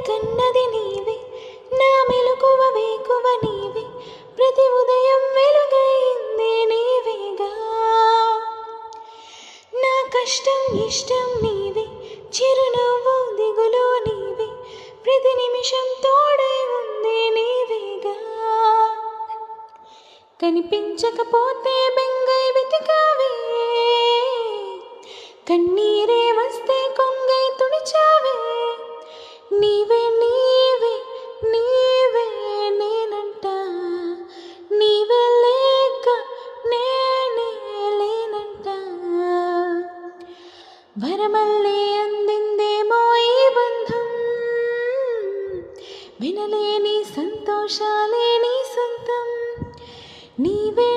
కన్నది నీవే, నా మెలకువ వేకువ నీవే, ప్రతి ఉదయం వెలుగైంది నీవేగా. నా కష్టం ఇష్టం నీవే, చిరునవ్వు దిగులు నీవే, ప్రతి నిమిషం తోడై ఉంది నీవేగా. కనిపించకపోతే బెంగై వెతికావే, కన్నీరే వస్తే కొంగై తుడిచావే. నీవే నీవే నీవే నేనంట, నీవే లేక నేనే లేనంట. వరమల్లే అందిందేమో ఈ బంధం, వినలేని సంతోషాలే నీ సొంతం. నీవే